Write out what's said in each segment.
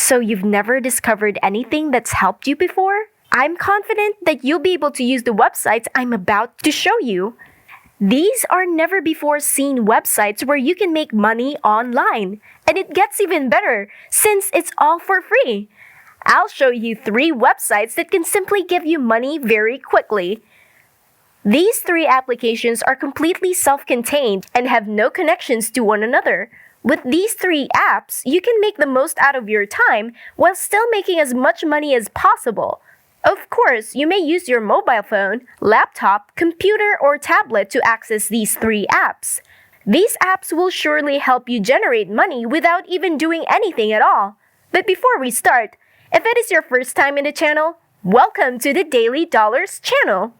So you've never discovered anything that's helped you before? I'm confident that you'll be able to use the websites I'm about to show you. These are never before seen websites where you can make money online. And it gets even better since it's all for free. I'll show you 3 websites that can simply give you money very quickly. These 3 applications are completely self-contained and have no connections to one another. With these 3 apps, you can make the most out of your time while still making as much money as possible. Of course, you may use your mobile phone, laptop, computer, or tablet to access these 3 apps. These apps will surely help you generate money without even doing anything at all. But before we start, if it is your first time in the channel, welcome to the Daily Dollars channel.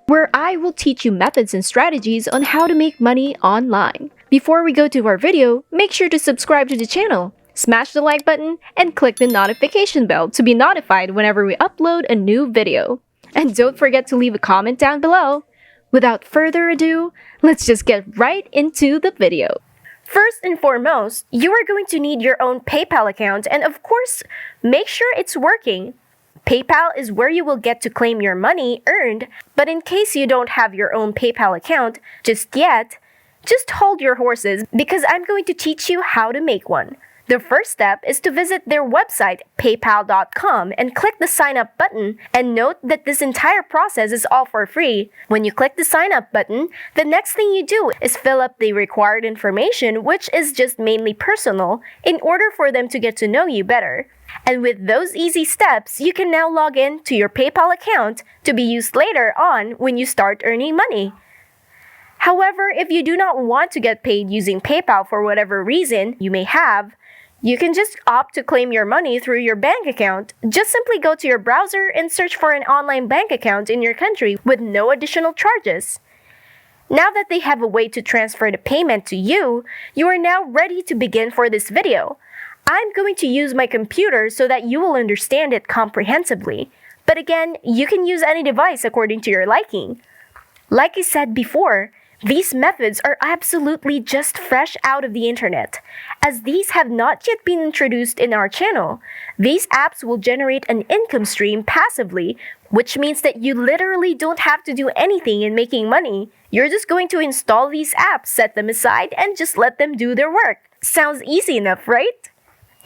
Where I will teach you methods and strategies on how to make money online. Before we go to our video, make sure to subscribe to the channel, smash the like button, and click the notification bell to be notified whenever we upload a new video. And don't forget to leave a comment down below. Without further ado, let's just get right into the video. First and foremost, you are going to need your own PayPal account and of course, make sure it's working. PayPal is where you will get to claim your money earned, but in case you don't have your own PayPal account just yet, just hold your horses because I'm going to teach you how to make one. The first step is to visit their website, paypal.com, and click the sign up button. And note that this entire process is all for free. When you click the sign up button, the next thing you do is fill up the required information, which is just mainly personal, in order for them to get to know you better. And with those easy steps, you can now log in to your PayPal account to be used later on when you start earning money. However, if you do not want to get paid using PayPal for whatever reason you may have, you can just opt to claim your money through your bank account. Just simply go to your browser and search for an online bank account in your country with no additional charges. Now that they have a way to transfer the payment to you, you are now ready to begin for this video. I'm going to use my computer so that you will understand it comprehensively. But again, you can use any device according to your liking. Like I said before, these methods are absolutely just fresh out of the internet, as these have not yet been introduced in our channel. These apps will generate an income stream passively, which means that you literally don't have to do anything in making money. You're just going to install these apps, set them aside, and just let them do their work. Sounds easy enough, right?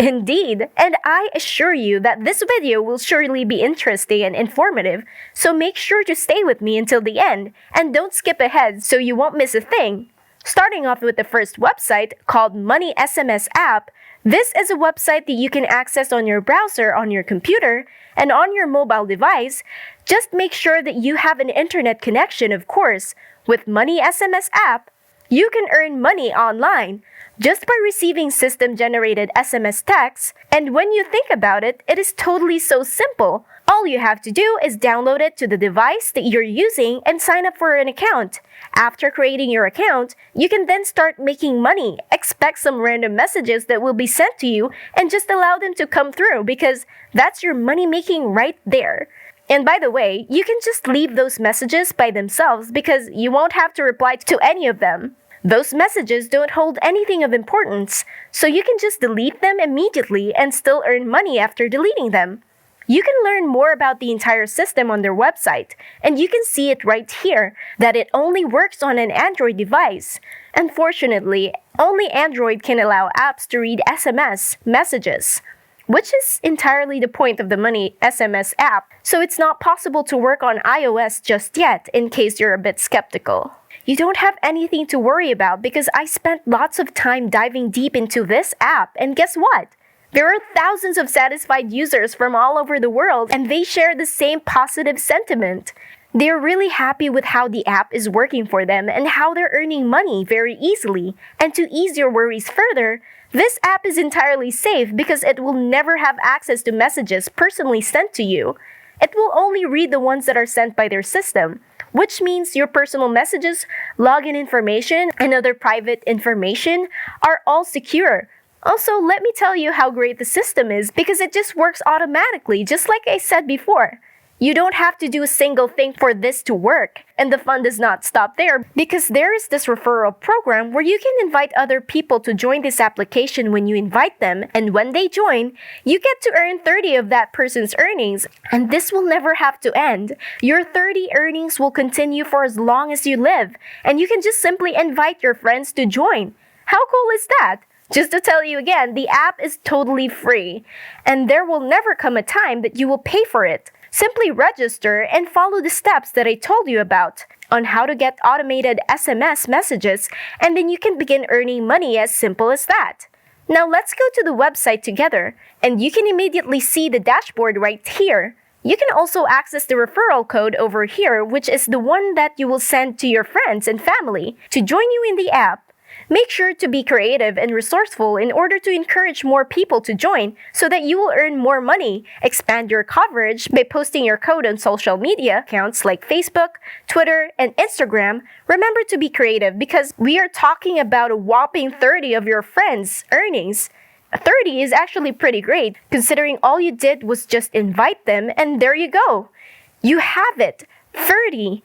Indeed, and I assure you that this video will surely be interesting and informative, so make sure to stay with me until the end, and don't skip ahead so you won't miss a thing. Starting off with the first website, called Money SMS App, this is a website that you can access on your browser on your computer and on your mobile device. Just make sure that you have an internet connection, of course. With Money SMS App, you can earn money online just by receiving system-generated SMS texts, and when you think about it, it is totally so simple. All you have to do is download it to the device that you're using and sign up for an account. After creating your account, you can then start making money. Expect some random messages that will be sent to you and just allow them to come through because that's your money making right there. And by the way, you can just leave those messages by themselves because you won't have to reply to any of them. Those messages don't hold anything of importance, so you can just delete them immediately and still earn money after deleting them. You can learn more about the entire system on their website, and you can see it right here that it only works on an Android device. Unfortunately, only Android can allow apps to read SMS messages, which is entirely the point of the Money SMS app, so it's not possible to work on iOS just yet in case you're a bit skeptical. You don't have anything to worry about because I spent lots of time diving deep into this app, and guess what? There are thousands of satisfied users from all over the world and they share the same positive sentiment. They're really happy with how the app is working for them and how they're earning money very easily. And to ease your worries further, this app is entirely safe because it will never have access to messages personally sent to you. It will only read the ones that are sent by their system, which means your personal messages, login information, and other private information are all secure. Also, let me tell you how great the system is because it just works automatically, just like I said before. You don't have to do a single thing for this to work. And the fun does not stop there because there is this referral program where you can invite other people to join this application when you invite them. And when they join, you get to earn 30 of that person's earnings. And this will never have to end. Your 30 earnings will continue for as long as you live. And you can just simply invite your friends to join. How cool is that? Just to tell you again, the app is totally free. And there will never come a time that you will pay for it. Simply register and follow the steps that I told you about on how to get automated SMS messages, and then you can begin earning money as simple as that. Now let's go to the website together, and you can immediately see the dashboard right here. You can also access the referral code over here, which is the one that you will send to your friends and family to join you in the app. Make sure to be creative and resourceful in order to encourage more people to join so that you will earn more money. Expand your coverage by posting your code on social media accounts like Facebook, Twitter, and Instagram. Remember to be creative because we are talking about a whopping 30 of your friends' earnings. 30 is actually pretty great considering all you did was just invite them and there you go. You have it. 30.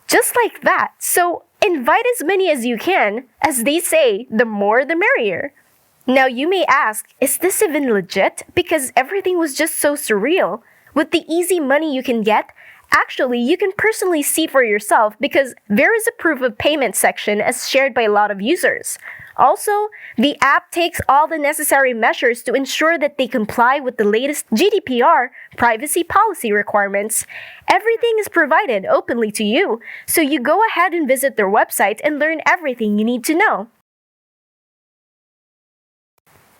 Just like that. So invite as many as you can. As they say, the more the merrier. Now you may ask, is this even legit? Because everything was just so surreal. With the easy money you can get, actually you can personally see for yourself because there is a proof of payment section as shared by a lot of users. Also, the app takes all the necessary measures to ensure that they comply with the latest GDPR privacy policy requirements. Everything is provided openly to you, so you go ahead and visit their website and learn everything you need to know.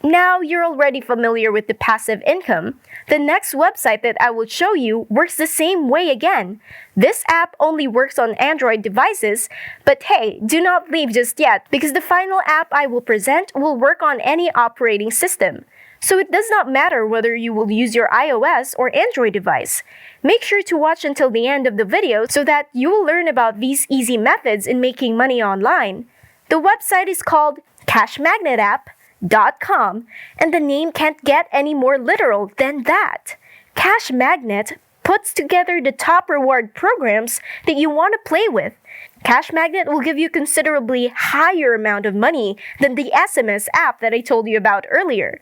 Now you're already familiar with the passive income. The next website that I will show you works the same way again. This app only works on Android devices, but hey, do not leave just yet because the final app I will present will work on any operating system. So it does not matter whether you will use your iOS or Android device. Make sure to watch until the end of the video so that you will learn about these easy methods in making money online. The website is called cashmagnetapp.com, and the name can't get any more literal than that. Cash Magnet puts together the top reward programs that you want to play with. Cash Magnet will give you considerably higher amount of money than the SMS app that I told you about earlier.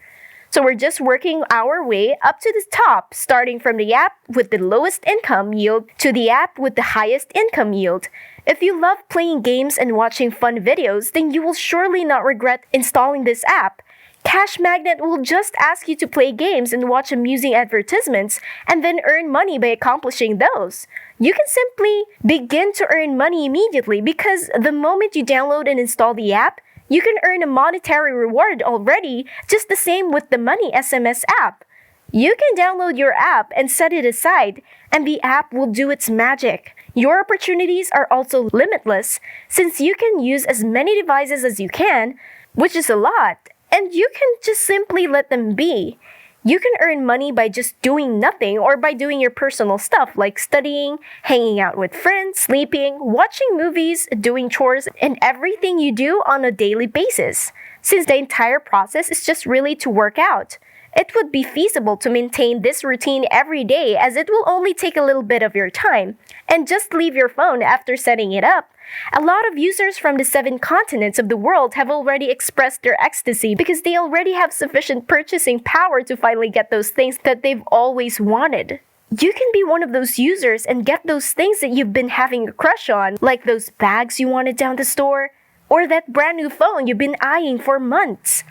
So we're just working our way up to the top, starting from the app with the lowest income yield to the app with the highest income yield. If you love playing games and watching fun videos, then you will surely not regret installing this app. Cash Magnet will just ask you to play games and watch amusing advertisements and then earn money by accomplishing those. You can simply begin to earn money immediately because the moment you download and install the app, you can earn a monetary reward already, just the same with the Money SMS app. You can download your app and set it aside, and the app will do its magic. Your opportunities are also limitless since you can use as many devices as you can, which is a lot, and you can just simply let them be. You can earn money by just doing nothing or by doing your personal stuff like studying, hanging out with friends, sleeping, watching movies, doing chores, and everything you do on a daily basis. Since the entire process is just really to work out. It would be feasible to maintain this routine every day as it will only take a little bit of your time. And just leave your phone after setting it up. A lot of users from the 7 continents of the world have already expressed their ecstasy because they already have sufficient purchasing power to finally get those things that they've always wanted. You can be one of those users and get those things that you've been having a crush on, like those bags you wanted down the store, or that brand new phone you've been eyeing for months.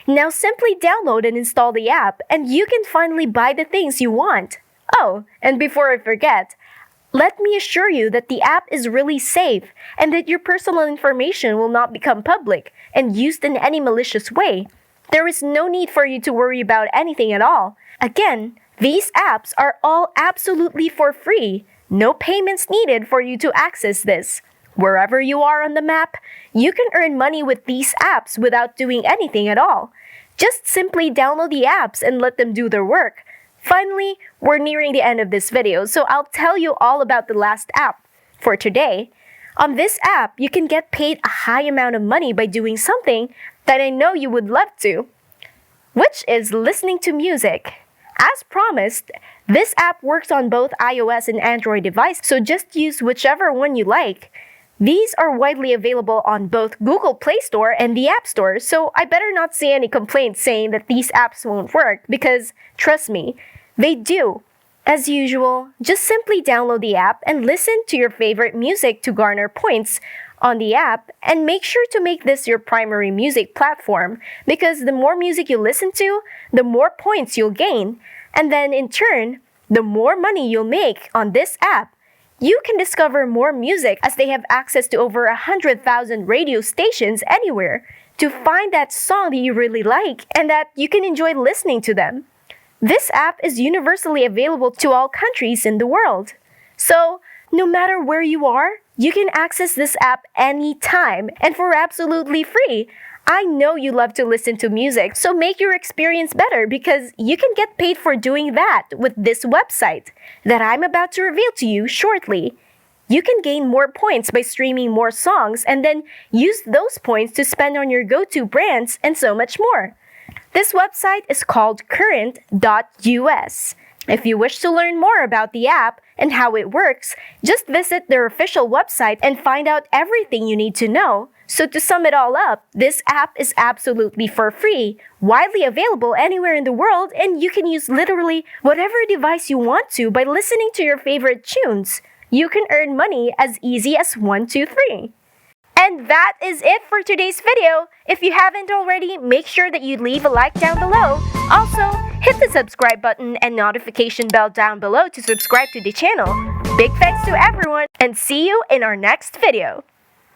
Now simply download and install the app and you can finally buy the things you want. Oh, and before I forget, let me assure you that the app is really safe and that your personal information will not become public and used in any malicious way. There is no need for you to worry about anything at all. Again, these apps are all absolutely for free. No payments needed for you to access this. Wherever you are on the map, you can earn money with these apps without doing anything at all. Just simply download the apps and let them do their work. Finally, we're nearing the end of this video, so I'll tell you all about the last app for today. On this app, you can get paid a high amount of money by doing something that I know you would love to, which is listening to music. As promised, This app works on both iOS and Android devices, so just use whichever one you like. These are widely available on both Google Play Store and the App Store, so I better not see any complaints saying that these apps won't work because, trust me, they do. As usual, just simply download the app and listen to your favorite music to garner points on the app, and make sure to make this your primary music platform because the more music you listen to, the more points you'll gain, and then in turn, the more money you'll make on this app. You can discover more music as they have access to over 100,000 radio stations anywhere to find that song that you really like and that you can enjoy listening to them. This app is universally available to all countries in the world. So, no matter where you are, you can access this app anytime and for absolutely free. I know you love to listen to music, so make your experience better because you can get paid for doing that with this website that I'm about to reveal to you shortly. You can gain more points by streaming more songs and then use those points to spend on your go-to brands and so much more. This website is called current.us. If you wish to learn more about the app and how it works, just visit their official website and find out everything you need to know. So to sum it all up, this app is absolutely for free, widely available anywhere in the world, and you can use literally whatever device you want to by listening to your favorite tunes. You can earn money as easy as 1, 2, 3. And that is it for today's video. If you haven't already, make sure that you leave a like down below. Also, hit the subscribe button and notification bell down below to subscribe to the channel. Big thanks to everyone, and see you in our next video.